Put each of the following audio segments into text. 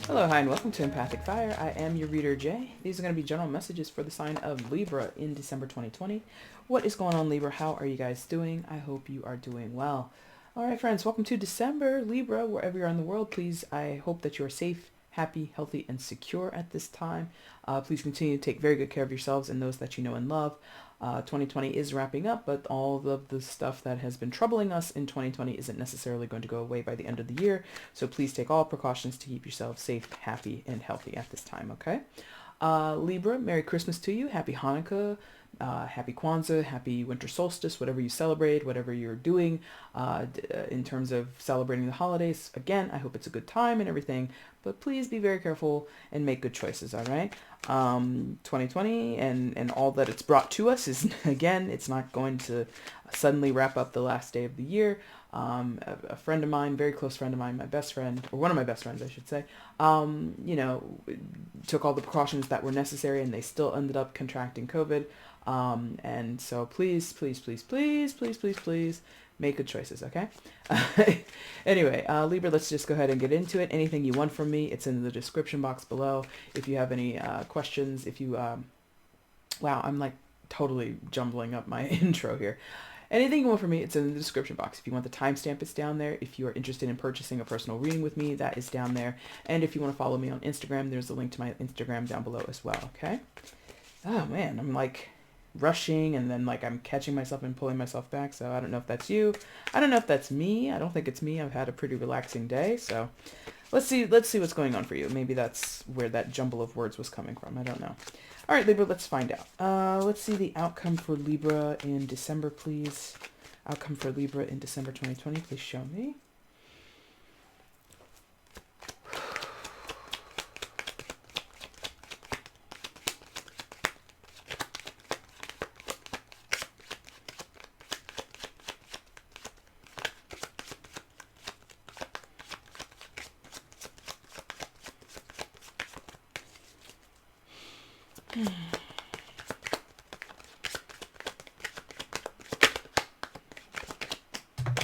Hello, hi, and welcome to Empathic Fire. I am your reader, Jay. These are going to be general messages for the sign of Libra in December 2020. What is going on, Libra? How are you guys doing? I hope you are doing well. All right, friends, welcome to December, Libra. Wherever you are in the world, please, I hope that you are safe, happy, healthy, and secure at this time. Please continue to take very good care of yourselves and those that you know and love. 2020 is wrapping up, but all of the stuff that has been troubling us in 2020 isn't necessarily going to go away by the end of the year. So please take all precautions to keep yourself safe, happy, and healthy at this time, okay? Libra, Merry Christmas to you. Happy Hanukkah. Happy Kwanzaa, happy winter solstice, whatever you celebrate, whatever you're doing in terms of celebrating the holidays. Again, I hope it's a good time and everything, but please be very careful and make good choices, all right? 2020 and all that it's brought to us is, again, it's not going to suddenly wrap up the last day of the year. A friend of mine, very close friend of mine, my best friend, or one of my best friends, I should say, took all the precautions that were necessary and they still ended up contracting COVID. And so please, please, please, please, please, please, please make good choices, okay? Anyway, Libra, let's just go ahead and get into it. Anything you want from me, it's in the description box below. If you have any questions, if you, wow, I'm like totally jumbling up my intro here. Anything you want from me, it's in the description box. If you want the timestamp, it's down there. If you are interested in purchasing a personal reading with me, that is down there. And if you want to follow me on Instagram, there's a link to my Instagram down below as well, okay? Oh man, I'm like rushing and then like I'm catching myself and pulling myself back. So I don't know if that's you. I don't know if that's me. I don't think it's me. I've had a pretty relaxing day. So let's see what's going on for you. Maybe that's where that jumble of words was coming from. I don't know. All right, Libra, let's find out. Let's see the outcome for Libra in December, please. Outcome for Libra in December 2020, please show me.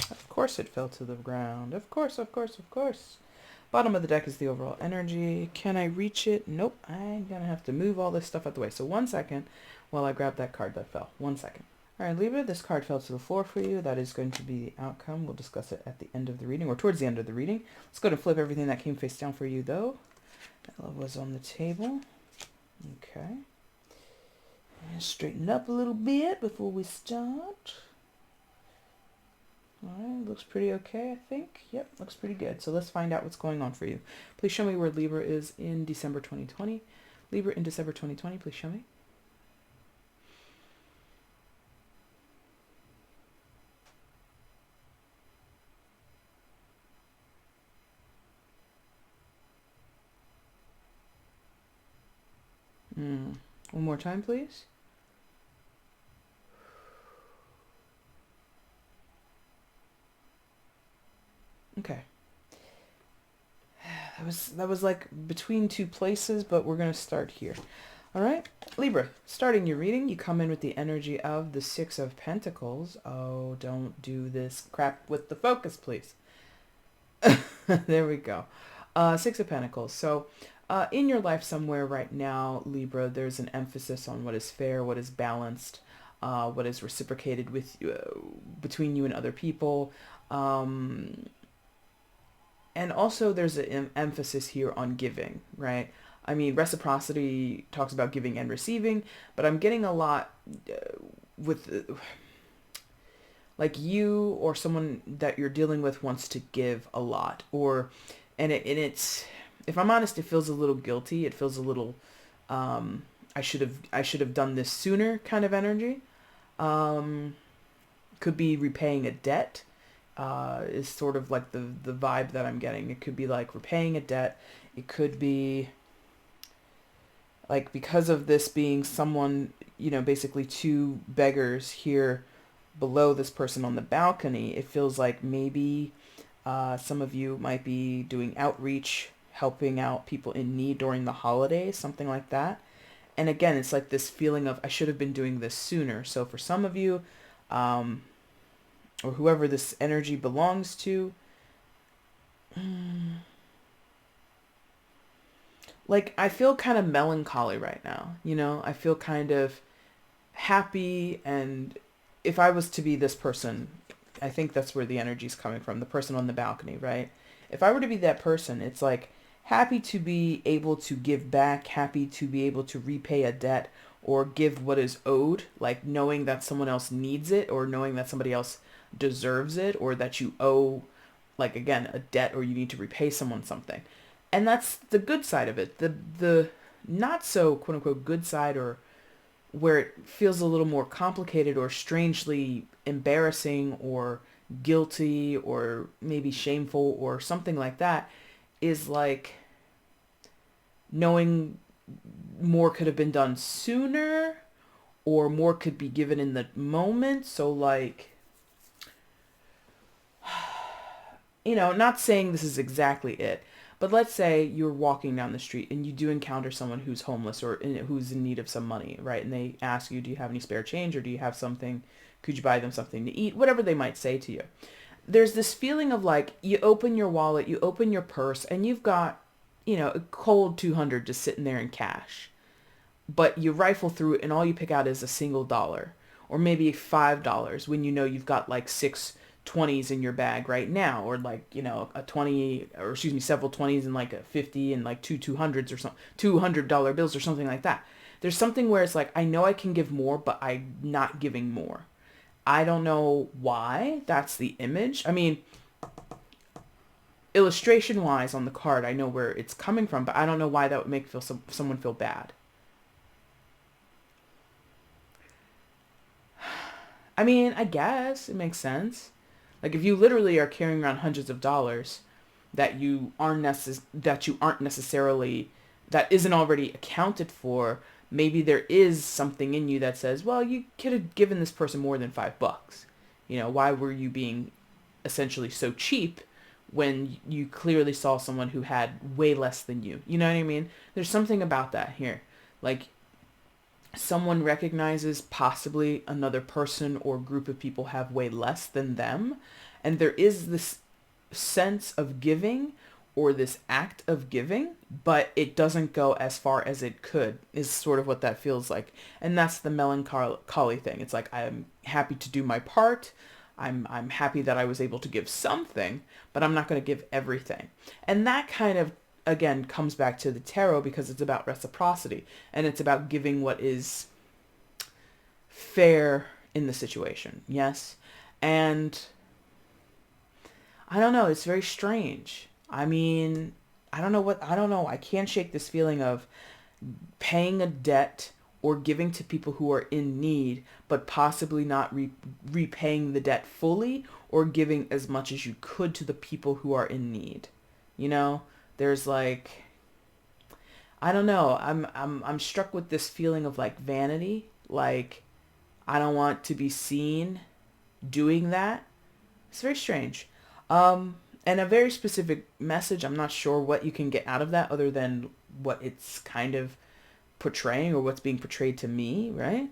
Of course it fell to the ground. Of course, of course, of course. Bottom of the deck is the overall energy. Can I reach it? Nope. I'm going to have to move all this stuff out the way. So 1 second while I grab that card that fell. 1 second. All right, Libra, this card fell to the floor for you. That is going to be the outcome. We'll discuss it at the end of the reading, or towards the end of the reading. Let's go ahead and flip everything that came face down for you, though. That was on the table. Okay. And straighten up a little bit before we start. All right, looks pretty okay, I think. Yep, looks pretty good. So let's find out what's going on for you. Please show me where Libra is in December 2020. Libra in December 2020, please show me. One more time, please. Okay. That was like between two places, but we're going to start here. All right, Libra, starting your reading, you come in with the energy of the Six of Pentacles. Oh, don't do this crap with the focus, please. There we go. Six of Pentacles. So in your life somewhere right now, Libra, there's an emphasis on what is fair, what is balanced, what is reciprocated with between you and other people. And also there's an emphasis here on giving, right? I mean, reciprocity talks about giving and receiving, but I'm getting a lot with like you or someone that you're dealing with wants to give a lot, or it's, if I'm honest, it feels a little guilty. It feels a little I should have done this sooner kind of energy. Could be repaying a debt. Is sort of like the vibe that I'm getting. It could be like repaying a debt. It could be like, because of this being someone, basically two beggars here below this person on the balcony, it feels like maybe some of you might be doing outreach, helping out people in need during the holidays, something like that. And again, it's like this feeling of I should have been doing this sooner. So for some of you, or whoever this energy belongs to, like, I feel kind of melancholy right now. I feel kind of happy. And if I was to be this person, I think that's where the energy's coming from, the person on the balcony, right? If I were to be that person, it's like happy to be able to give back, happy to be able to repay a debt or give what is owed, like knowing that someone else needs it or knowing that somebody else deserves it or that you owe, like, again, a debt, or you need to repay someone something. And that's the good side of it. The not so quote unquote good side, or where it feels a little more complicated or strangely embarrassing or guilty or maybe shameful or something like that, is like knowing more could have been done sooner or more could be given in the moment. So, like, not saying this is exactly it, but let's say you're walking down the street and you do encounter someone who's homeless or who's in need of some money, right? And they ask you, do you have any spare change, or do you have something? Could you buy them something to eat? Whatever they might say to you. There's this feeling of like, you open your wallet, you open your purse, and you've got, a cold 200 just sitting there in cash. But you rifle through it and all you pick out is a single dollar or maybe $5 when you've got like six 20s in your bag right now, or like, a 20, or excuse me, several 20s and like a 50 and like two 200s or something, $200 bills or something like that. There's something where it's like, I know I can give more, but I'm not giving more. I don't know why that's the image. I mean, illustration wise on the card, I know where it's coming from, but I don't know why that would make someone feel bad. I mean, I guess it makes sense. Like, if you literally are carrying around hundreds of dollars that you aren't necessarily, that isn't already accounted for, maybe there is something in you that says, well, you could have given this person more than $5. Why were you being essentially so cheap when you clearly saw someone who had way less than you? You know what I mean? There's something about that here. Like, someone recognizes possibly another person or group of people have way less than them, and there is this sense of giving or this act of giving, but it doesn't go as far as it could, is sort of what that feels like. And that's the melancholy thing. It's like, I'm happy to do my part. I'm happy that I was able to give something, but I'm not going to give everything. And that kind of, again, comes back to the tarot, because it's about reciprocity and it's about giving what is fair in the situation. Yes. And I don't know, it's very strange. I mean, I don't know. I can't shake this feeling of paying a debt or giving to people who are in need, but possibly not repaying the debt fully, or giving as much as you could to the people who are in need. There's like, I don't know. I'm struck with this feeling of like vanity. Like, I don't want to be seen doing that. It's very strange. And a very specific message. I'm not sure what you can get out of that other than what it's kind of portraying, or what's being portrayed to me, right?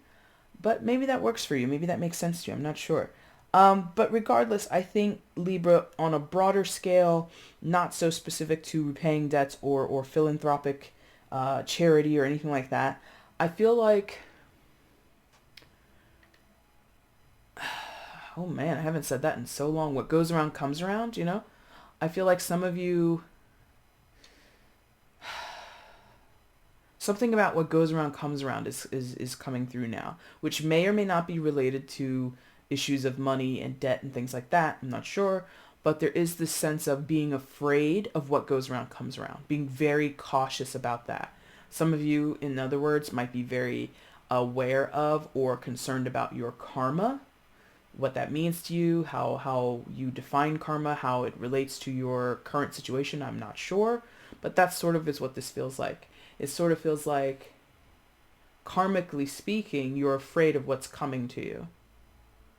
But maybe that works for you. Maybe that makes sense to you. I'm not sure. But regardless, I think Libra, on a broader scale, not so specific to repaying debts or philanthropic charity or anything like that, I feel like, oh man, I haven't said that in so long. What goes around comes around. I feel like some of you, something about what goes around comes around is coming through now, which may or may not be related to issues of money and debt and things like that. I'm not sure. But there is this sense of being afraid of what goes around comes around, being very cautious about that. Some of you, in other words, might be very aware of or concerned about your karma, what that means to you, how you define karma, how it relates to your current situation. I'm not sure, but that sort of is what this feels like. It sort of feels like, karmically speaking, you're afraid of what's coming to you,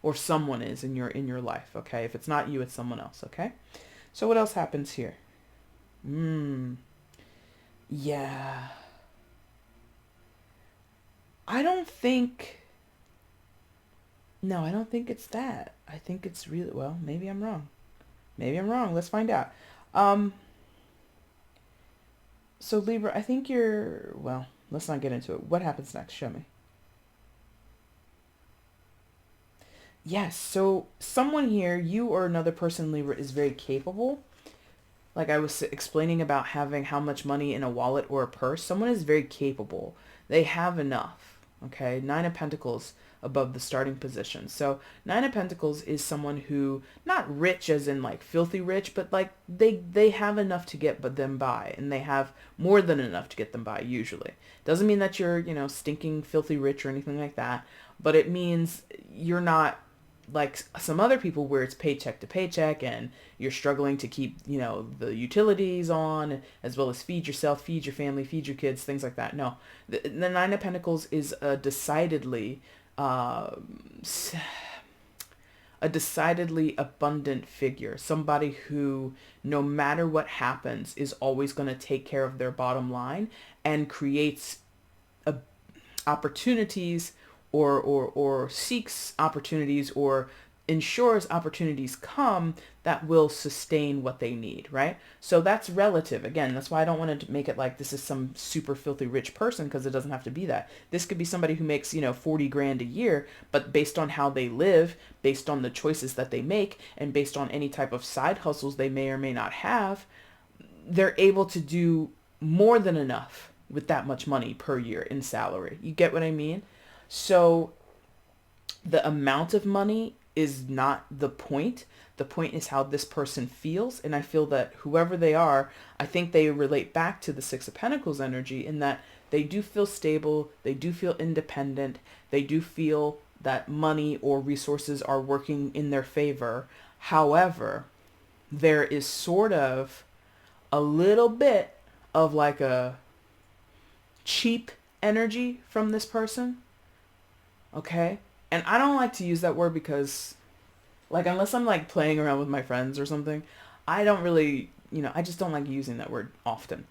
or someone is in your life. Okay, if it's not you, it's someone else. Okay, so what else happens here? Yeah, I don't think. No, I don't think it's that. I think it's really, well, maybe I'm wrong. Maybe I'm wrong. Let's find out. Um, So Libra, I think well, let's not get into it. What happens next? Show me. Yes, so someone here, you or another person, Libra, is very capable. Like I was explaining about having how much money in a wallet or a purse, someone is very capable. They have enough. Okay, Nine of Pentacles above the starting position. So Nine of Pentacles is someone who, not rich as in like filthy rich, but like they have enough to get but them by, and they have more than enough to get them by usually. Doesn't mean that you're, stinking filthy rich or anything like that, but it means you're not like some other people where it's paycheck to paycheck and you're struggling to keep, the utilities on as well as feed yourself, feed your family, feed your kids, things like that. No, the Nine of Pentacles is uh, a decidedly abundant figure. Somebody who, no matter what happens, is always going to take care of their bottom line and creates a opportunities or seeks opportunities or ensures opportunities come that will sustain what they need, right? So that's relative. Again, that's why I don't want to make it like this is some super filthy rich person, because it doesn't have to be that. This could be somebody who makes, 40 grand a year, but based on how they live, based on the choices that they make, and based on any type of side hustles they may or may not have, they're able to do more than enough with that much money per year in salary. You get what I mean? So the amount of money is not the point. The point is how this person feels. And I feel that whoever they are, I think they relate back to the Six of Pentacles energy in that they do feel stable. They do feel independent. They do feel that money or resources are working in their favor. However, there is sort of a little bit of like a cheap energy from this person. Okay? And I don't like to use that word because, like, unless I'm like playing around with my friends or something, I don't really, I just don't like using that word often.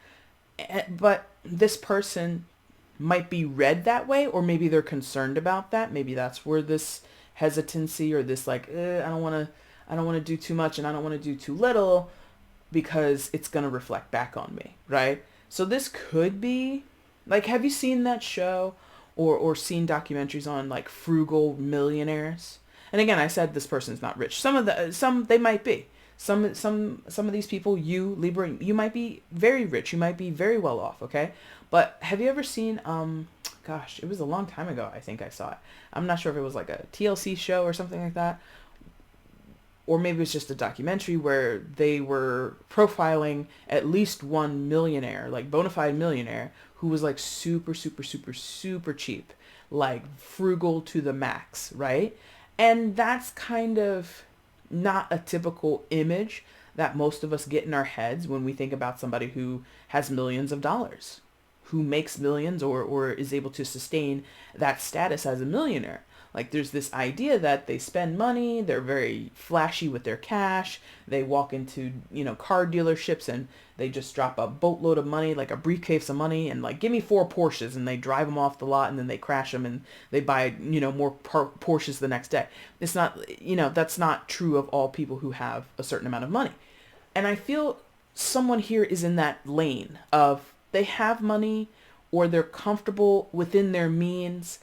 But this person might be read that way, or maybe they're concerned about that. Maybe that's where this hesitancy or this like, I don't want to do too much and I don't want to do too little because it's going to reflect back on me, right? So this could be like, have you seen that show or seen documentaries on like frugal millionaires? And again, I said this person's not rich. Some they might be. Some of these people, you Libra, you might be very rich. You might be very well off, okay? But have you ever seen gosh, it was a long time ago I think I saw it. I'm not sure if it was like a TLC show or something like that, or maybe it was just a documentary where they were profiling at least one millionaire, like bona fide millionaire, who was like super, super, super, super cheap, like frugal to the max, right? And that's kind of not a typical image that most of us get in our heads when we think about somebody who has millions of dollars, who makes millions or is able to sustain that status as a millionaire. Like there's this idea that they spend money, they're very flashy with their cash, they walk into, car dealerships and they just drop a boatload of money, like a briefcase of money, and like, give me 4 Porsches, and they drive them off the lot and then they crash them and they buy, more Porsches the next day. It's not, that's not true of all people who have a certain amount of money. And I feel someone here is in that lane of they have money or they're comfortable within their means,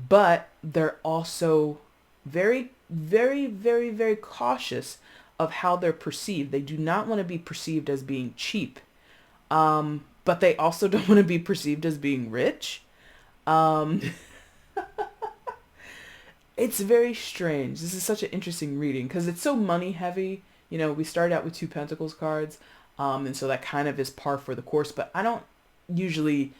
but they're also very, very, very, very cautious of how they're perceived. They do not want to be perceived as being cheap, but they also don't want to be perceived as being rich. Um, it's very strange. This is such an interesting reading because it's so money heavy. We started out with 2 Pentacles cards, and so that kind of is par for the course, but I don't usually...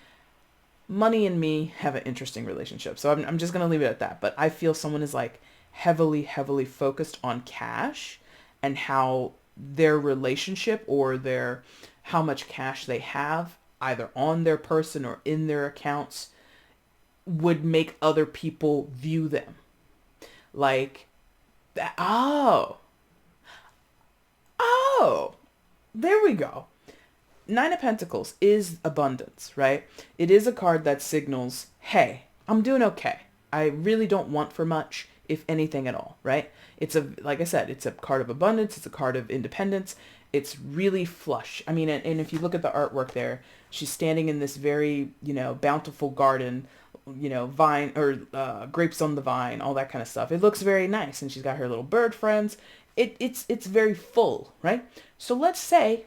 Money and me have an interesting relationship. So I'm just going to leave it at that. But I feel someone is like heavily, heavily focused on cash and how their relationship or how much cash they have either on their person or in their accounts would make other people view them like that. Oh, there we go. Nine of Pentacles is abundance, right? It is a card that signals, hey, I'm doing okay. I really don't want for much, if anything at all, right? Like I said, it's a card of abundance. It's a card of independence. It's really flush. I mean, and if you look at the artwork there, She's standing in this very, bountiful garden, vine or grapes on the vine, all that kind of stuff. It looks very nice. And she's got her little bird friends. It's very full, right? So let's say,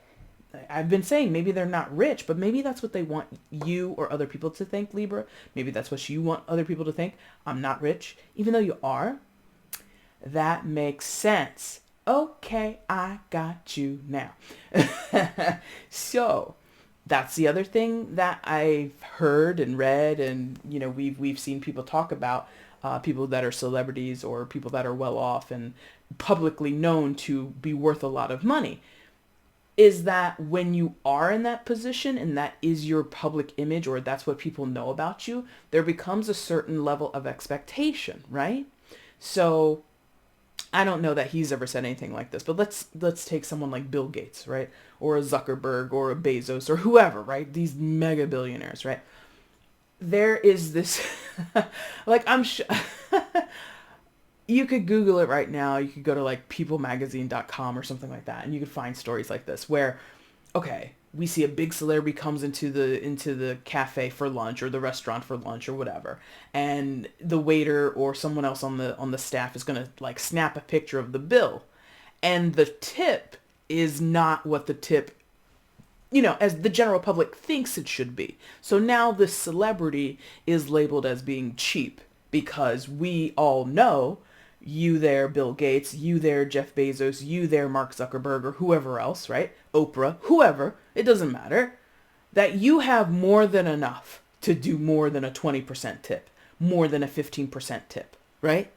I've been saying maybe they're not rich, but maybe that's what they want you or other people to think, Libra. Maybe that's what you want other people to think. I'm not rich, even though you are. That makes sense. Okay, I got you now. So that's the other thing that I've heard and read, and we've seen people talk about, people that are celebrities or people that are well off and publicly known to be worth a lot of money, is that when you are in that position and that is your public image, or that's what people know about you, there becomes a certain level of expectation, right? So I don't know that he's ever said anything like this, but let's take someone like Bill Gates, right? Or a Zuckerberg or a Bezos or whoever, right? These mega billionaires, right? There is this, like, I'm sure, you could Google it right now. You could go to like peoplemagazine.com or something like that, and you could find stories like this where, okay, we see a big celebrity comes into the cafe for lunch or the restaurant for lunch or whatever, and the waiter or someone else on the staff is gonna like snap a picture of the bill, and the tip is not what the tip, as the general public thinks it should be. So now this celebrity is labeled as being cheap because we all know, you there, Bill Gates, you there, Jeff Bezos, you there, Mark Zuckerberg, or whoever else, right? Oprah, whoever, it doesn't matter, that you have more than enough to do more than a 20% tip, more than a 15% tip, right?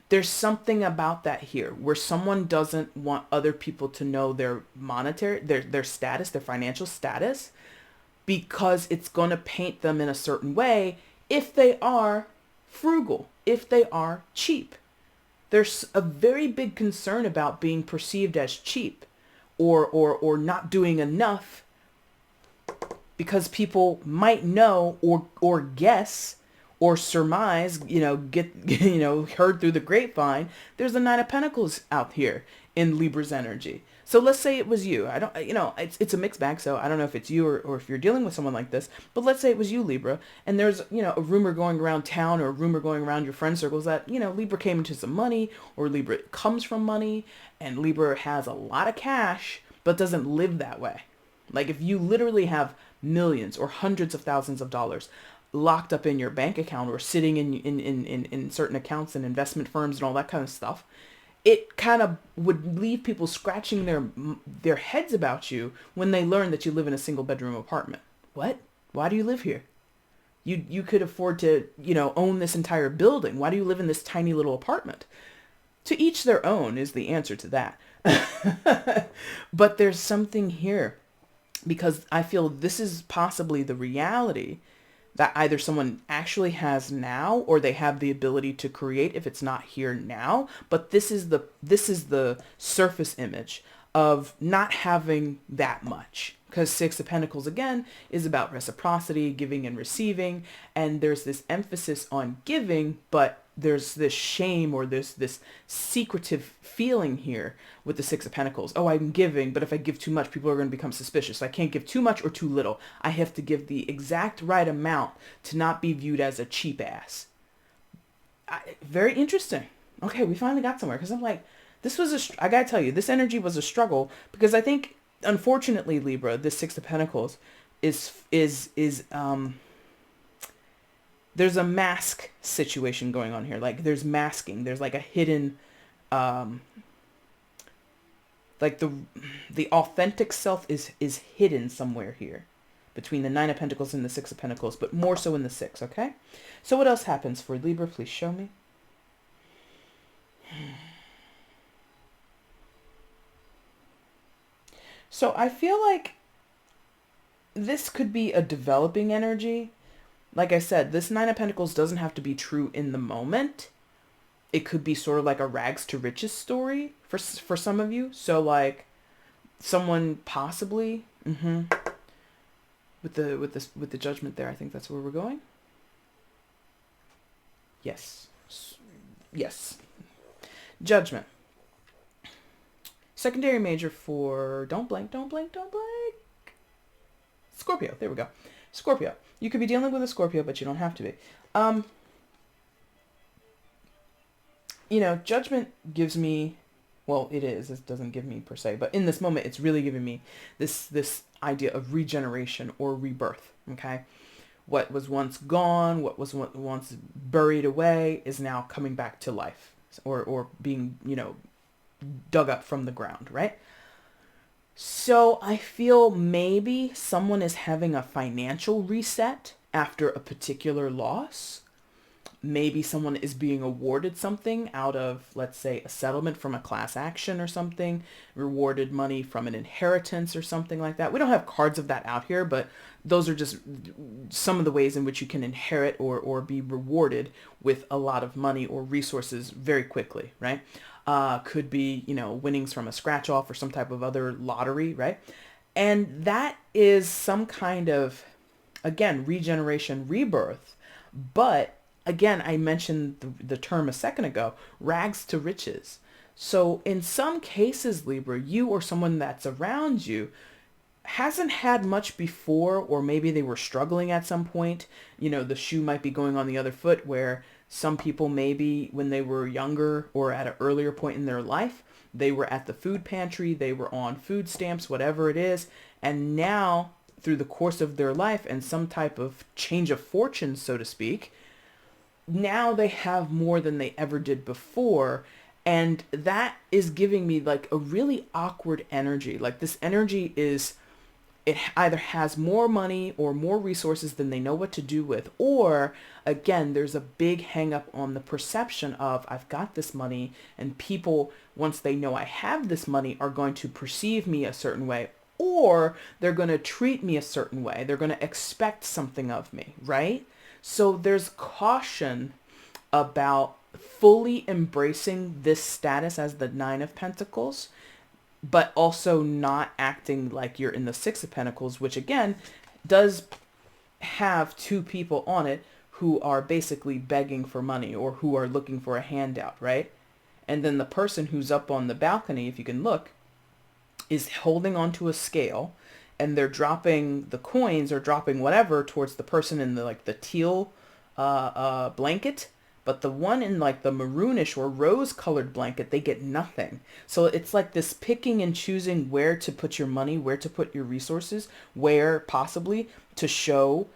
There's something about that here where someone doesn't want other people to know their monetary, their status, their financial status, because it's going to paint them in a certain way if they are frugal, if they are cheap. There's a very big concern about being perceived as cheap or not doing enough, because people might know or guess or surmise, heard through the grapevine, there's a Nine of Pentacles out here in Libra's energy. So let's say it was you. I don't, it's a mixed bag, so I don't know if it's you or if you're dealing with someone like this, but let's say it was you, Libra, and there's, a rumor going around town or a rumor going around your friend circles that, Libra came into some money, or Libra comes from money, and Libra has a lot of cash, but doesn't live that way. Like if you literally have millions or hundreds of thousands of dollars locked up in your bank account or sitting in certain accounts and investment firms and all that kind of stuff, it kind of would leave people scratching their heads about you when they learn that you live in a single bedroom apartment. What? Why do you live here? You could afford to, own this entire building. Why do you live in this tiny little apartment? To each their own is the answer to that. But there's something here, because I feel this is possibly the reality that either someone actually has now or they have the ability to create if it's not here now. But this is the surface image of not having that much, because Six of Pentacles again is about reciprocity, giving and receiving, and there's this emphasis on giving, but there's this shame or there's this secretive feeling here with the Six of Pentacles. Oh, I'm giving, but if I give too much, people are going to become suspicious. I can't give too much or too little. I have to give the exact right amount to not be viewed as a cheap ass. Very interesting. Okay, we finally got somewhere, because I'm like, I gotta tell you, this energy was a struggle, because I think, unfortunately, Libra, this Six of Pentacles is there's a mask situation going on here. Like there's masking. There's like a hidden, like the authentic self is hidden somewhere here between the Nine of Pentacles and the Six of Pentacles, but more so in the Six. Okay. So what else happens for Libra? Please show me. So I feel like this could be a developing energy. Like I said, this Nine of Pentacles doesn't have to be true in the moment. It could be sort of like a rags to riches story for some of you. So like someone possibly with the Judgment there, I think that's where we're going. Yes. Yes. Judgment. Secondary major for, don't blank. Scorpio, there we go. Scorpio. You could be dealing with a Scorpio, but you don't have to be. Judgment gives me, well, it doesn't give me per se, but in this moment, it's really giving me this idea of regeneration or rebirth, okay? What was once gone, what was once buried away is now coming back to life or being, dug up from the ground, right? So I feel maybe someone is having a financial reset after a particular loss. Maybe someone is being awarded something out of, let's say, a settlement from a class action or something, rewarded money from an inheritance or something like that. We don't have cards of that out here, but those are just some of the ways in which you can inherit or be rewarded with a lot of money or resources very quickly, right? Could be, winnings from a scratch off or some type of other lottery, right? And that is some kind of, again, regeneration, rebirth. But again, I mentioned the term a second ago, rags to riches. So in some cases, Libra, you or someone that's around you hasn't had much before, or maybe they were struggling at some point. The shoe might be going on the other foot, where some people maybe when they were younger or at an earlier point in their life, they were at the food pantry, they were on food stamps, whatever it is. And now through the course of their life and some type of change of fortune, so to speak, now they have more than they ever did before. And that is giving me like a really awkward energy. Like this energy is, it either has more money or more resources than they know what to do with, or again, there's a big hang up on the perception of I've got this money, and people, once they know I have this money, are going to perceive me a certain way, or they're going to treat me a certain way. They're going to expect something of me, right? So there's caution about fully embracing this status as the Nine of Pentacles, but also not acting like you're in the Six of Pentacles, which again does have two people on it who are basically begging for money or who are looking for a handout, right? And then the person who's up on the balcony, if you can look, is holding onto a scale, and they're dropping the coins or dropping whatever towards the person in the teal blanket. But the one in like the maroonish or rose colored blanket, they get nothing. So it's like this picking and choosing where to put your money, where to put your resources, where possibly to show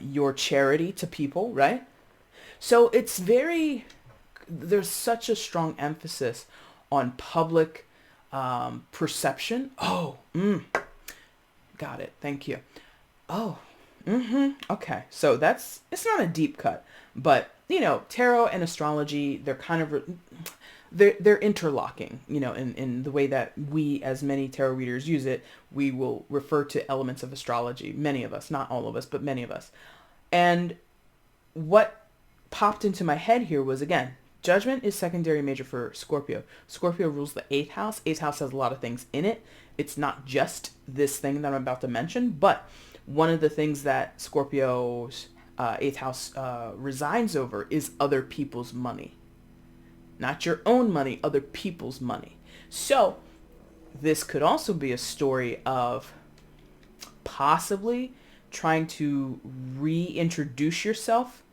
your charity to people, right? So there's such a strong emphasis on public perception. Got it. Thank you. Okay. So it's not a deep cut, but tarot and astrology, they're kind of, they're interlocking, in the way that we, as many tarot readers use it, we will refer to elements of astrology. Many of us, not all of us, but many of us. And what popped into my head here was, again, Judgment is secondary major for Scorpio. Scorpio rules the 8th house. 8th house has a lot of things in it. It's not just this thing that I'm about to mention, but one of the things that Scorpio's 8th house resides over is other people's money. Not your own money, other people's money. So this could also be a story of possibly trying to reintroduce yourself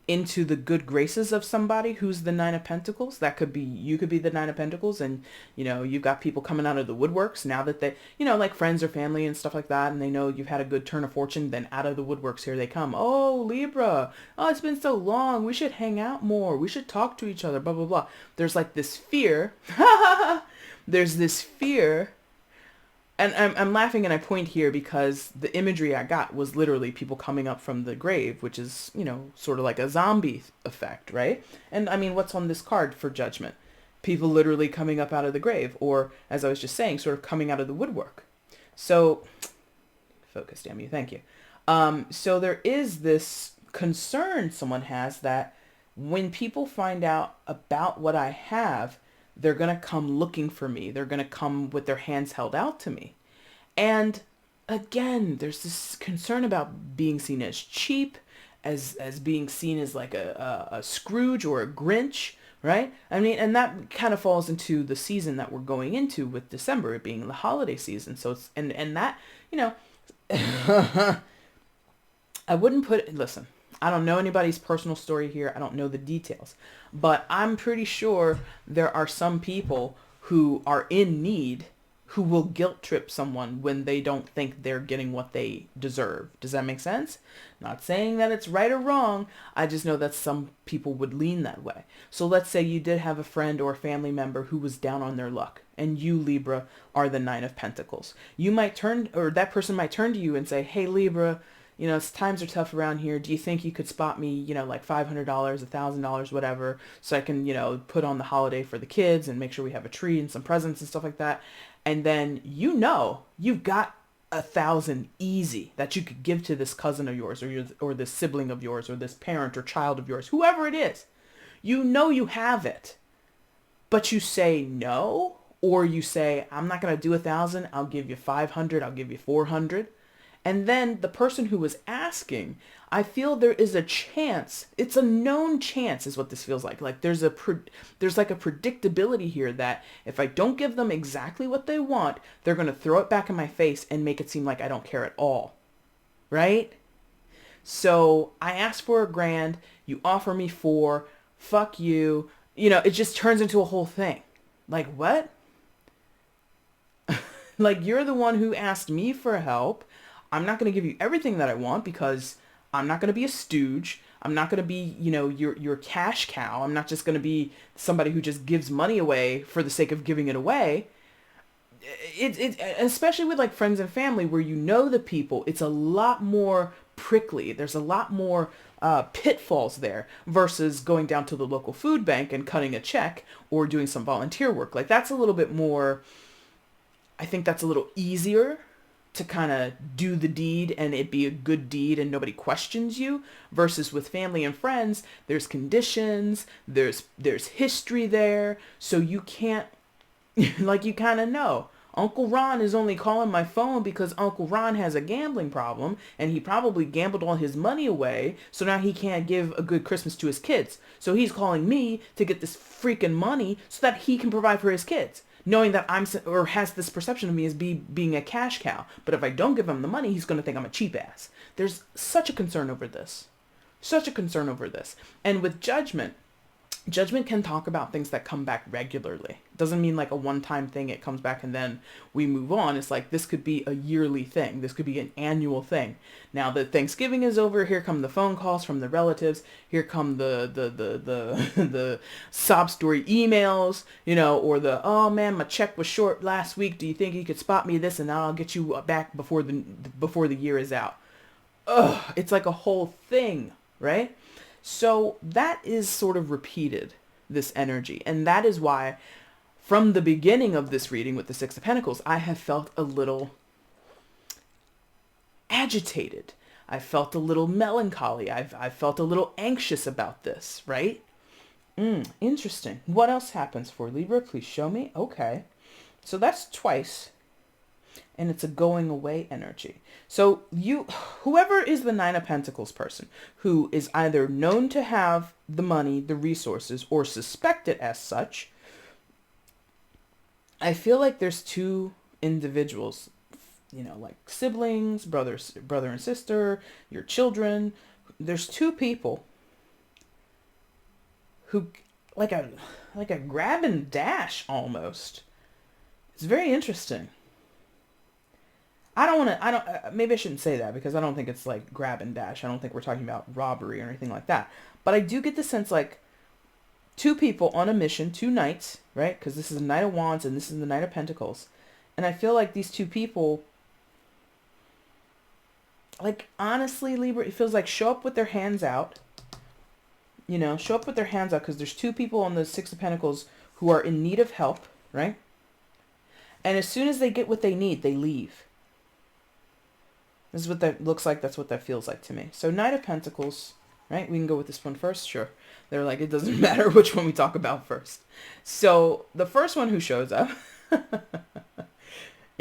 into the good graces of somebody who's the Nine of Pentacles. That could be, you could be the Nine of Pentacles, and you've got people coming out of the woodworks now that they, like friends or family and stuff like that, and they know you've had a good turn of fortune. Then out of the woodworks, here they come. Oh, Libra, oh, it's been so long, we should hang out more, we should talk to each other, blah blah blah. There's like this fear there's this fear. And I'm laughing, and I point here because the imagery I got was literally people coming up from the grave, which is, sort of like a zombie effect, right? And I mean, what's on this card for Judgment? People literally coming up out of the grave, or as I was just saying, sort of coming out of the woodwork. So, focus, damn you, thank you. So there is this concern someone has that when people find out about what I have, they're going to come looking for me. They're going to come with their hands held out to me. And again, there's this concern about being seen as cheap, as being seen as like a Scrooge or a Grinch right? I mean, and that kind of falls into the season that we're going into with December, it being the holiday season. So it's, and that, you know, I wouldn't put, listen, I don't know anybody's personal story here. I don't know the details, but I'm pretty sure there are some people who are in need who will guilt trip someone when they don't think they're getting what they deserve. Does that make sense? Not saying that it's right or wrong. I just know that some people would lean that way. So let's say you did have a friend or a family member who was down on their luck, and you, Libra, are the Nine of Pentacles. You might turn, or that person might turn to you and say, hey, Libra, you know, times are tough around here. Do you think you could spot me, you know, like $500, $1,000, whatever, so I can, you know, put on the holiday for the kids and make sure we have a tree and some presents and stuff like that. And then, you know, you've got 1,000 easy that you could give to this cousin of yours, or this sibling of yours, or this parent or child of yours, whoever it is. You know you have it, but you say no, or you say, I'm not going to do 1,000. I'll give you 500. I'll give you 400. And then the person who was asking, I feel there is a chance, it's a known chance is what this feels like. Like there's like a predictability here that if I don't give them exactly what they want, they're going to throw it back in my face and make it seem like I don't care at all. Right? So I asked for $1,000, you offer me 4, fuck you. You know, it just turns into a whole thing. Like what? Like you're the one who asked me for help. I'm not going to give you everything that I want because I'm not going to be a stooge. I'm not going to be, you know, your cash cow. I'm not just going to be somebody who just gives money away for the sake of giving it away. It especially with like friends and family where you know the people, it's a lot more prickly. There's a lot more pitfalls there versus going down to the local food bank and cutting a check or doing some volunteer work. Like that's a little bit more, I think that's a little easier to kind of do the deed and it be a good deed and nobody questions you, versus with family and friends, there's conditions, there's history there. So you can't, like you kind of know, Uncle Ron is only calling my phone because Uncle Ron has a gambling problem and he probably gambled all his money away. So now he can't give a good Christmas to his kids. So he's calling me to get this freaking money so that he can provide for his kids, knowing that or has this perception of me as being a cash cow. But if I don't give him the money, he's going to think I'm a cheap ass. There's such a concern over this. Such a concern over this. And with judgment can talk about things that come back regularly. It doesn't mean like a one-time thing, it comes back and then we move on. It's like this could be a yearly thing. This could be an annual thing. Now that Thanksgiving is over, here come the phone calls from the relatives. Here come the sob story emails, you know, or the, oh man, my check was short last week. Do you think you could spot me this and I'll get you back before the year is out? Ugh, it's like a whole thing, right? So that is sort of repeated, this energy. And that is why from the beginning of this reading with the Six of Pentacles, I have felt a little agitated. I felt a little melancholy. I felt a little anxious about this, right? Interesting. What else happens for Libra? Please show me. Okay. So that's twice. And it's a going away energy. So whoever is the Nine of Pentacles person who is either known to have the money, the resources, or suspected as such, I feel like there's two individuals, you know, like siblings, brother and sister, your children. There's two people who like a grab and dash almost. It's very interesting. Maybe I shouldn't say that because I don't think it's like grab and dash. I don't think we're talking about robbery or anything like that. But I do get the sense like two people on a mission, two knights, right? Because this is the Knight of Wands and this is the Knight of Pentacles. And I feel like these two people, like honestly, Libra, it feels like show up with their hands out. You know, show up with their hands out because there's two people on the Six of Pentacles who are in need of help, right? And as soon as they get what they need, they leave. This is what that looks like. That's what that feels like to me. So Knight of Pentacles, right? We can go with this one first. Sure. They're like, it doesn't matter which one we talk about first. So the first one who shows up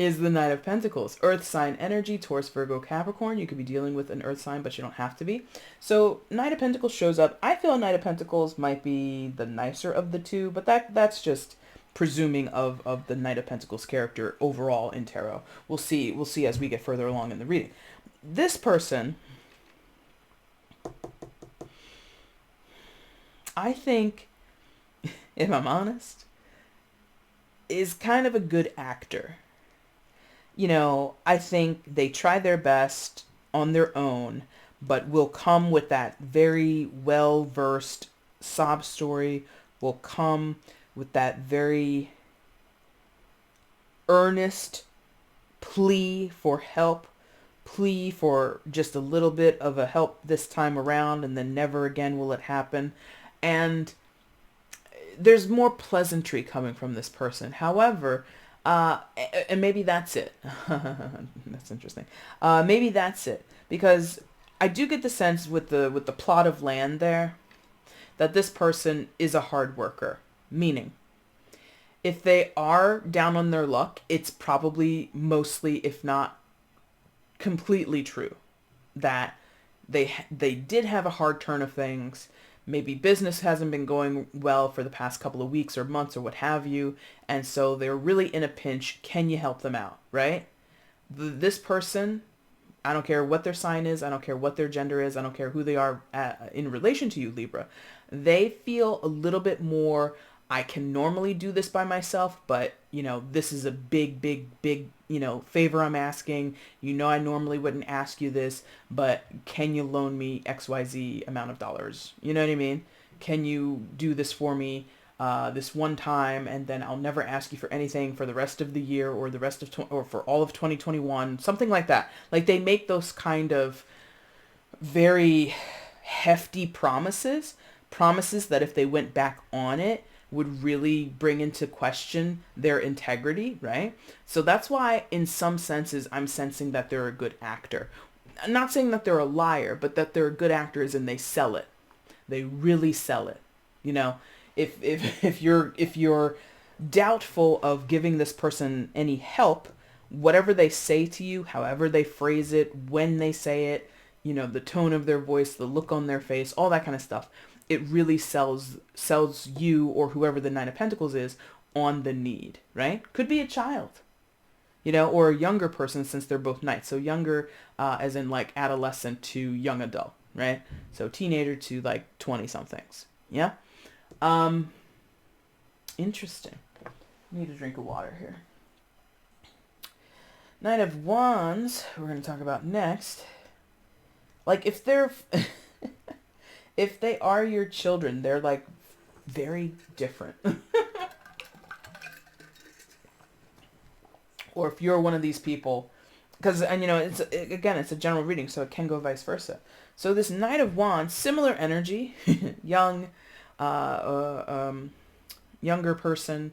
is the Knight of Pentacles. Earth sign energy, Taurus, Virgo, Capricorn. You could be dealing with an earth sign, but you don't have to be. So Knight of Pentacles shows up. I feel Knight of Pentacles might be the nicer of the two, but that's just presuming of the Knight of Pentacles character overall in tarot. We'll see as we get further along in the reading. This person, I think, if I'm honest, is kind of a good actor. You know, I think they try their best on their own, but will come with that very well-versed sob story, will come with that very earnest plea for help, plea for just a little bit of a help this time around, and then never again will it happen. And there's more pleasantry coming from this person. However, and maybe that's it. That's interesting. Maybe that's it, because I do get the sense with the plot of land there that this person is a hard worker. Meaning, if they are down on their luck, it's probably mostly, if not completely true, that they did have a hard turn of things. Maybe business hasn't been going well for the past couple of weeks or months or what have you, and so they're really in a pinch. Can you help them out, right? This person, I don't care what their sign is, I don't care what their gender is, I don't care who they are in relation to you, Libra. They feel a little bit more, I can normally do this by myself, but, you know, this is a big, you know, favor I'm asking. You know, I normally wouldn't ask you this, but can you loan me XYZ amount of dollars? You know what I mean? Can you do this for me this one time, and then I'll never ask you for anything for the rest of the year or the rest of, or for all of 2021, something like that. Like, they make those kind of very hefty promises that if they went back on it, would really bring into question their integrity, right? So that's why, in some senses, I'm sensing that they're a good actor. I'm not saying that they're a liar, but that they're good actors and they sell it. They really sell it. You know, if you're doubtful of giving this person any help, whatever they say to you, however they phrase it, when they say it, you know, the tone of their voice, the look on their face, all that kind of stuff, it really sells you or whoever the Nine of Pentacles is on the need, right? Could be a child, you know, or a younger person, since they're both knights. So younger as in like adolescent to young adult, right? So teenager to like 20 somethings. Yeah. Interesting. I need a drink of water here. Knight of Wands, we're going to talk about next. Like, if they're... if they are your children, they're like very different. Or if you're one of these people, because, and you know, it's a general reading, so it can go vice versa. So this Knight of Wands, similar energy, young, younger person,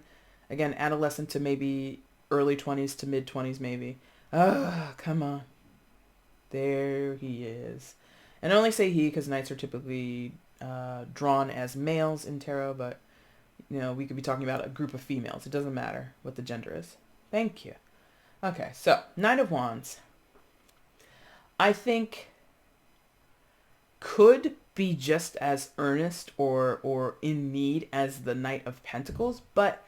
again, adolescent to maybe early 20s to mid 20s maybe. Oh, come on. There he is. And I only say he because knights are typically drawn as males in tarot, but, you know, we could be talking about a group of females. It doesn't matter what the gender is. Thank you. Okay, so Knight of Wands, I think, could be just as earnest or in need as the Knight of Pentacles, but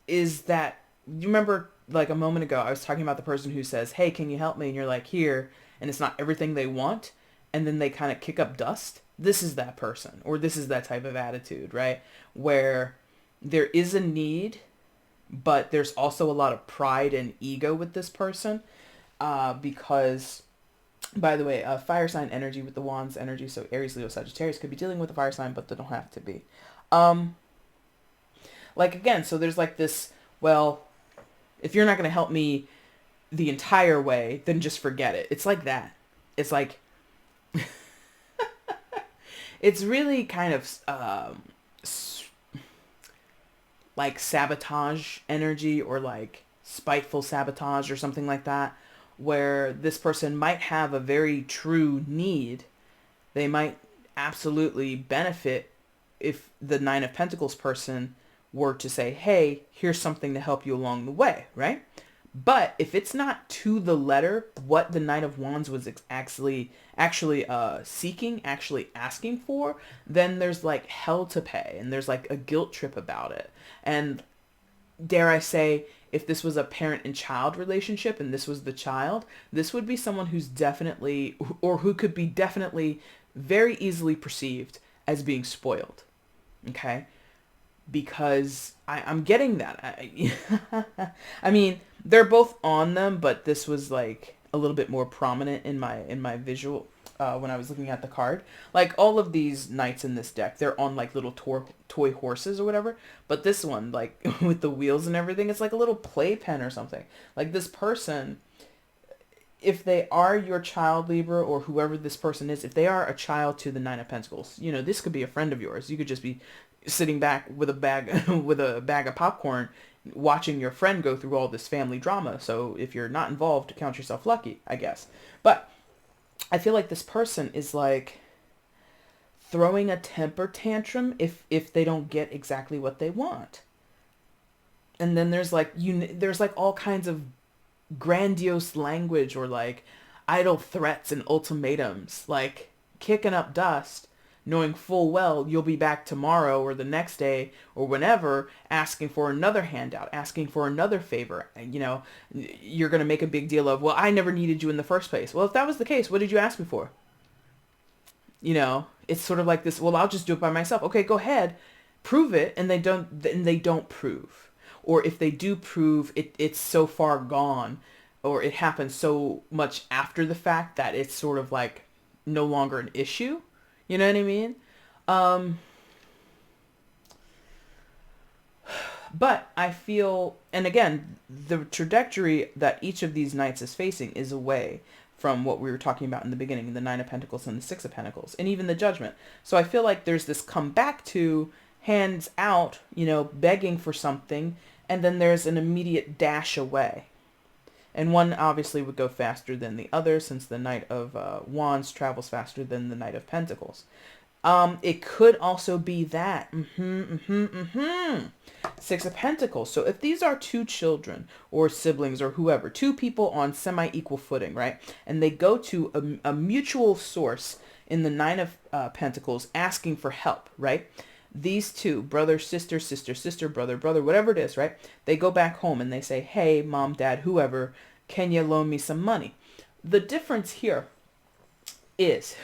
is that, you remember like a moment ago, I was talking about the person who says, hey, can you help me? And you're like, here, and it's not everything they want. And then they kind of kick up dust. This is that person, or this is that type of attitude, right? Where there is a need, but there's also a lot of pride and ego with this person. Because, by the way, fire sign energy with the Wands energy, so Aries, Leo, Sagittarius could be dealing with a fire sign, but they don't have to be. Like, again, so there's like this, well, if you're not going to help me the entire way, then just forget it. It's like that. It's like, it's really kind of like sabotage energy, or like spiteful sabotage or something like that, where this person might have a very true need. They might absolutely benefit if the Nine of Pentacles person were to say, hey, here's something to help you along the way, right? But if it's not to the letter what the Knight of Wands was actually seeking, actually asking for, then there's like hell to pay, and there's like a guilt trip about it. And dare I say, if this was a parent and child relationship and this was the child, this would be someone who's definitely, or who could be definitely very easily perceived as being spoiled. Okay? Because I'm getting that. I mean, they're both on them, but this was like a little bit more prominent in my visual when I was looking at the card. Like all of these knights in this deck, they're on like little toy horses or whatever. But this one, like with the wheels and everything, it's like a little playpen or something. Like this person, if they are your child, Libra, or whoever this person is, if they are a child to the Nine of Pentacles, you know, this could be a friend of yours. You could just be sitting back with a bag with a bag of popcorn watching your friend go through all this family drama. So if you're not involved, count yourself lucky, I guess. But I feel like this person is like throwing a temper tantrum if they don't get exactly what they want. And then there's like there's like all kinds of grandiose language or like idle threats and ultimatums, like kicking up dust, knowing full well you'll be back tomorrow or the next day or whenever, asking for another handout, asking for another favor. And, you know, you're going to make a big deal of, well, I never needed you in the first place. Well, if that was the case, what did you ask me for? You know, it's sort of like this, well, I'll just do it by myself. Okay, go ahead, prove it. And they don't prove. Or if they do prove it, it's so far gone, or it happens so much after the fact that it's sort of like no longer an issue. You know what I mean? But I feel, and again, the trajectory that each of these knights is facing is away from what we were talking about in the beginning, the Nine of Pentacles and the Six of Pentacles, and even the Judgment. So I feel like there's this come back to hands out, you know, begging for something, and then there's an immediate dash away. And one obviously would go faster than the other, since the Knight of Wands travels faster than the Knight of Pentacles. It could also be that. Six of Pentacles. So if these are two children or siblings or whoever, two people on semi-equal footing, right? And they go to a mutual source in the Nine of Pentacles asking for help, right? These two, brother, sister, sister, sister, brother, brother, whatever it is, right? They go back home and they say, hey, mom, dad, whoever, can you loan me some money? The difference here is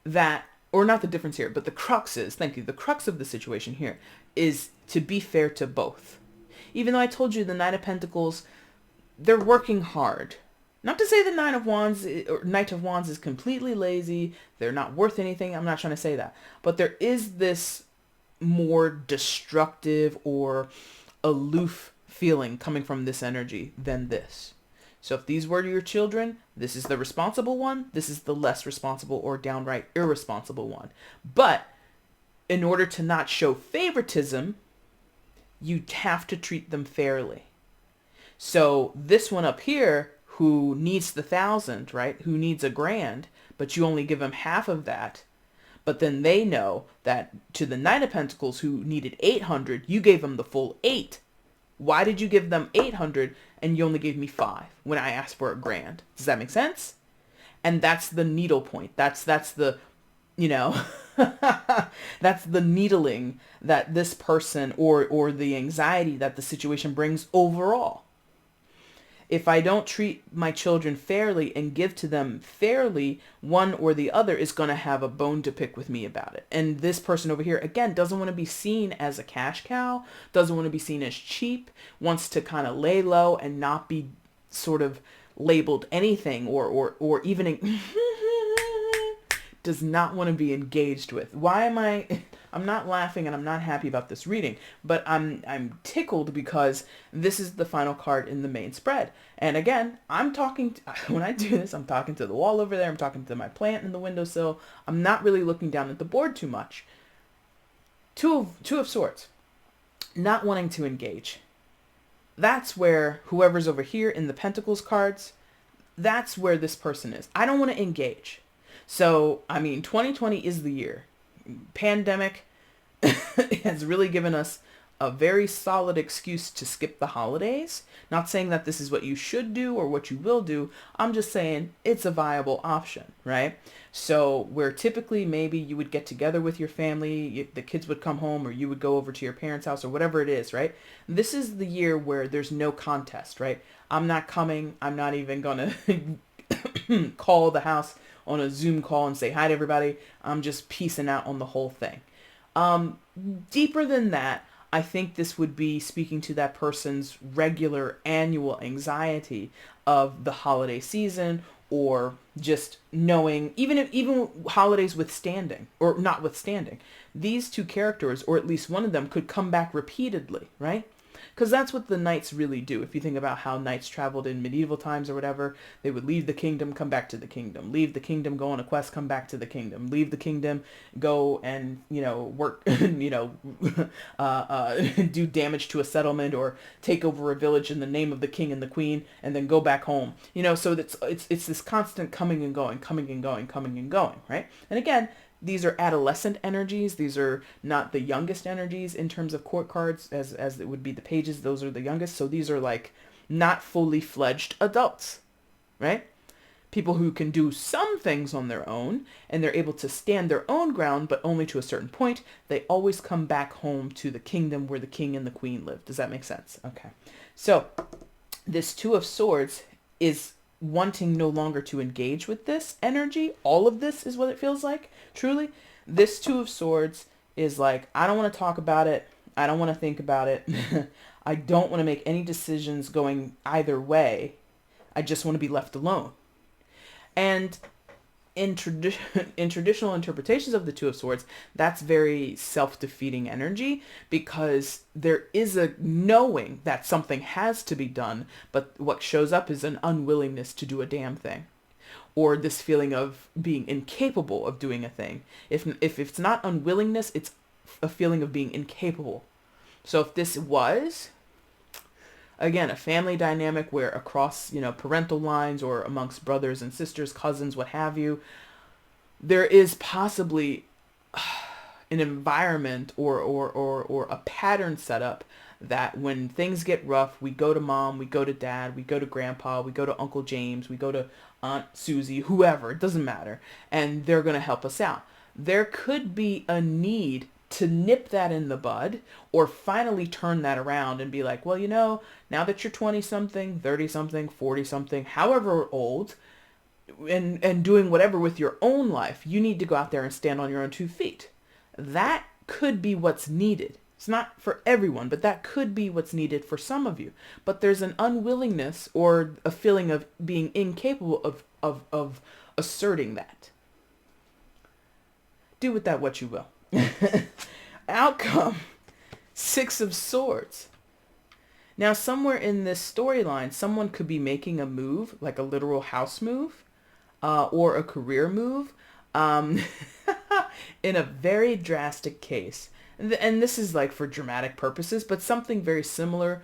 that, or not the difference here, but the crux is, thank you, the crux of the situation here is to be fair to both. Even though I told you the Knight of Pentacles, they're working hard. Not to say the Knight of Wands is completely lazy, they're not worth anything, I'm not trying to say that. But there is this more destructive or aloof feeling coming from this energy than this. So if these were your children, this is the responsible one, this is the less responsible or downright irresponsible one. But in order to not show favoritism, you have to treat them fairly. So this one up here, who needs the 1,000, right? Who needs $1,000, but you only give him half of that. But then they know that to the Knight of Pentacles, who needed 800, you gave them the full 8. Why did you give them 800 and you only gave me 5 when I asked for $1,000? Does that make sense? And that's the needle point. That's the, you know, that's the needling that this person or the anxiety that the situation brings overall. If I don't treat my children fairly and give to them fairly, one or the other is going to have a bone to pick with me about it. And this person over here, again, doesn't want to be seen as a cash cow, doesn't want to be seen as cheap, wants to kind of lay low and not be sort of labeled anything or even does not want to be engaged with. Why am I'm not laughing and I'm not happy about this reading, but I'm tickled because this is the final card in the main spread. And again, when I do this, I'm talking to the wall over there, I'm talking to my plant in the windowsill. I'm not really looking down at the board too much. Two of Swords, not wanting to engage. That's where whoever's over here in the Pentacles cards, that's where this person is. I don't want to engage. So, I mean, 2020 is the year. Pandemic has really given us a very solid excuse to skip the holidays. Not saying that this is what you should do or what you will do. I'm just saying it's a viable option, right? So where typically maybe you would get together with your family, the kids would come home, or you would go over to your parents' house, or whatever it is, right? This is the year where there's no contest, right? I'm not coming. I'm not even going to call the house on a Zoom call and say hi to everybody. I'm just piecing out on the whole thing. Deeper than that, I think this would be speaking to that person's regular annual anxiety of the holiday season, or just knowing, even holidays withstanding or not withstanding, these two characters, or at least one of them, could come back repeatedly, right? Because that's what the knights really do. If you think about how knights traveled in medieval times or whatever, they would leave the kingdom, come back to the kingdom, leave the kingdom, go on a quest, come back to the kingdom, leave the kingdom, go and, work, do damage to a settlement, or take over a village in the name of the king and the queen, and then go back home. So it's this constant coming and going, coming and going, coming and going, right? And again, these are adolescent energies. These are not the youngest energies in terms of court cards, as it would be the pages. Those are the youngest. So these are like not fully fledged adults, right? People who can do some things on their own, and they're able to stand their own ground, but only to a certain point. They always come back home to the kingdom where the king and the queen live. Does that make sense? Okay. So this Two of Swords is wanting no longer to engage with this energy. All of this is what it feels like. Truly, this Two of Swords is like, I don't want to talk about it. I don't want to think about it. I don't want to make any decisions going either way. I just want to be left alone. And in traditional interpretations of the Two of Swords, that's very self-defeating energy, because there is a knowing that something has to be done, but what shows up is an unwillingness to do a damn thing, or this feeling of being incapable of doing a thing. If it's not unwillingness, it's a feeling of being incapable. So if this was, again, a family dynamic where across, parental lines, or amongst brothers and sisters, cousins, what have you, there is possibly an environment or a pattern set up that when things get rough, we go to mom, we go to dad, we go to grandpa, we go to Uncle James, we go to Aunt Susie, whoever, it doesn't matter, and they're going to help us out. There could be a need to nip that in the bud, or finally turn that around and be like, well, now that you're 20 something, 30 something, 40 something, however old, and doing whatever with your own life, you need to go out there and stand on your own 2 feet. That could be what's needed. It's not for everyone, but that could be what's needed for some of you. But there's an unwillingness or a feeling of being incapable of asserting that. Do with that what you will. Outcome, Six of Swords. Now, somewhere in this storyline, someone could be making a move, like a literal house move, or a career move, in a very drastic case. And this is like for dramatic purposes, but something very similar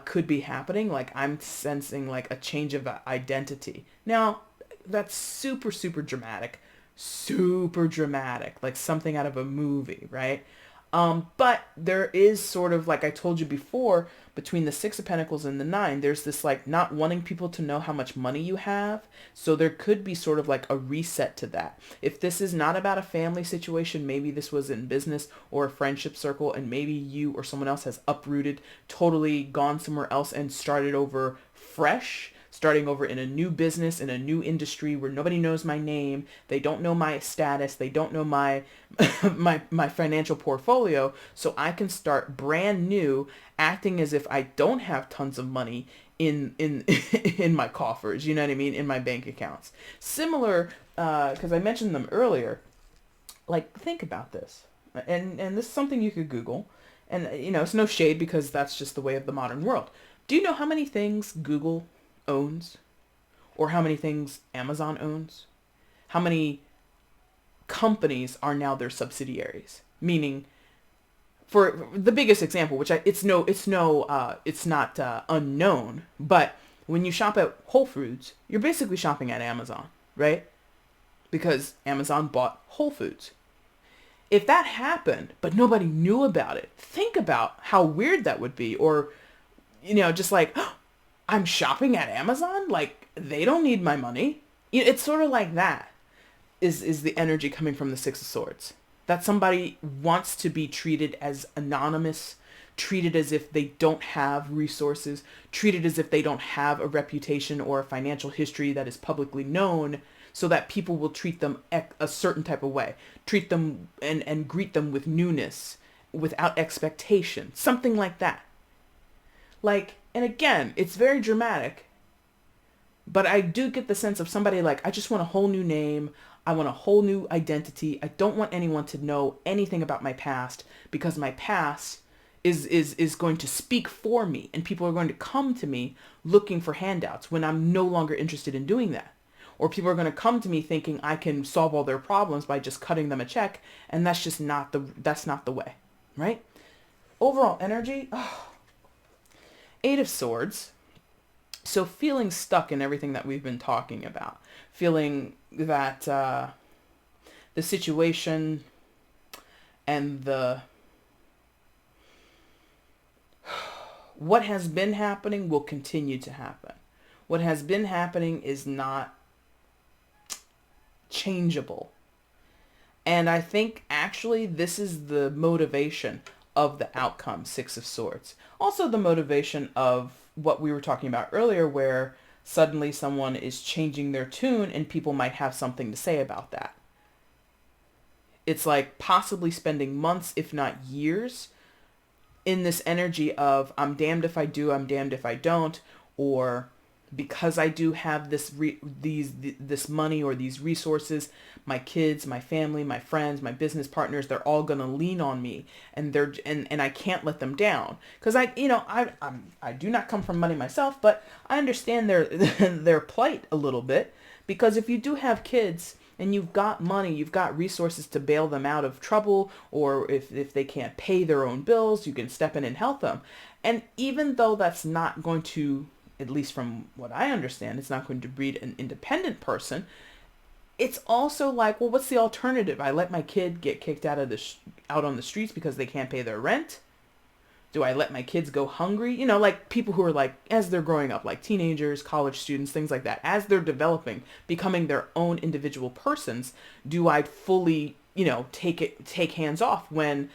could be happening. Like, I'm sensing like a change of identity. Now, that's super, super dramatic. Super dramatic, like something out of a movie, right? But there is sort of, like I told you before, between the Six of Pentacles and the Nine, there's this like not wanting people to know how much money you have. So there could be sort of like a reset to that. If this is not about a family situation, maybe this was in business or a friendship circle, and maybe you or someone else has uprooted, totally gone somewhere else and started over fresh. Starting over in a new business, in a new industry where nobody knows my name, they don't know my status, they don't know my my financial portfolio, so I can start brand new, acting as if I don't have tons of money in in my coffers, you know what I mean, in my bank accounts. Similar, because I mentioned them earlier. Like, think about this, and this is something you could Google, and it's no shade, because that's just the way of the modern world. Do you know how many things Google owns, or how many things Amazon owns? How many companies are now their subsidiaries? Meaning, for the biggest example, which it's not unknown, but when you shop at Whole Foods, you're basically shopping at Amazon, right? Because Amazon bought Whole Foods. If that happened, but nobody knew about it, think about how weird that would be. Or, just like, oh, I'm shopping at Amazon? Like, they don't need my money. It's sort of like that is the energy coming from the Six of Swords. That somebody wants to be treated as anonymous, treated as if they don't have resources, treated as if they don't have a reputation or a financial history that is publicly known, so that people will treat them a certain type of way, treat them and greet them with newness, without expectation, something like that. Like, and again, it's very dramatic, but I do get the sense of somebody like, I just want a whole new name. I want a whole new identity. I don't want anyone to know anything about my past, because my past is going to speak for me, and people are going to come to me looking for handouts when I'm no longer interested in doing that. Or people are going to come to me thinking I can solve all their problems by just cutting them a check, and that's not the way, right? Overall energy, Eight of Swords. So feeling stuck in everything that we've been talking about, feeling that the situation and what has been happening will continue to happen. What has been happening is not changeable. And I think actually this is the motivation of the outcome, Six of Swords. Also the motivation of what we were talking about earlier, where suddenly someone is changing their tune and people might have something to say about that. It's like possibly spending months, if not years, in this energy of I'm damned if I do, I'm damned if I don't, or because I do have this money or these resources, my kids, my family, my friends, my business partners, they're all going to lean on me, and I can't let them down, because I do not come from money myself, but I understand their plight a little bit, because if you do have kids and you've got money, you've got resources to bail them out of trouble, or if they can't pay their own bills, you can step in and help them. And even though that's not going to, at least from what I understand, it's not going to breed an independent person, it's also like, well, what's the alternative? I let my kid get kicked out on the streets because they can't pay their rent? Do I let my kids go hungry? Like people who are like, as they're growing up, like teenagers, college students, things like that, as they're developing, becoming their own individual persons, do I fully, take hands off when,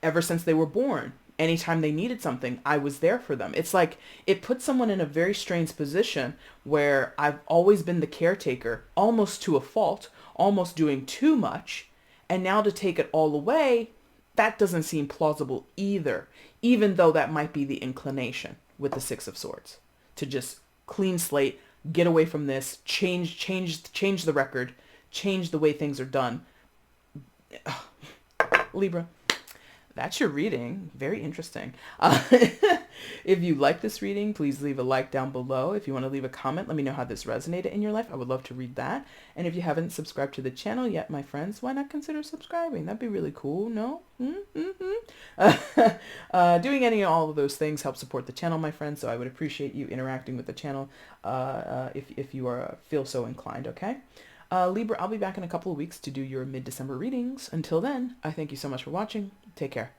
ever since they were born, anytime they needed something, I was there for them? It's like, it puts someone in a very strange position where I've always been the caretaker, almost to a fault, almost doing too much. And now to take it all away, that doesn't seem plausible either, even though that might be the inclination with the Six of Swords, to just clean slate, get away from this, change the record, change the way things are done. Libra. That's your reading. Very interesting. If you like this reading, please leave a like down below. If you want to leave a comment, let me know how this resonated in your life. I would love to read that. And if you haven't subscribed to the channel yet, my friends, why not consider subscribing? That'd be really cool. No? Doing any and all of those things help support the channel, my friends. So I would appreciate you interacting with the channel if you feel so inclined, okay? Libra, I'll be back in a couple of weeks to do your mid-December readings. Until then, I thank you so much for watching. Take care.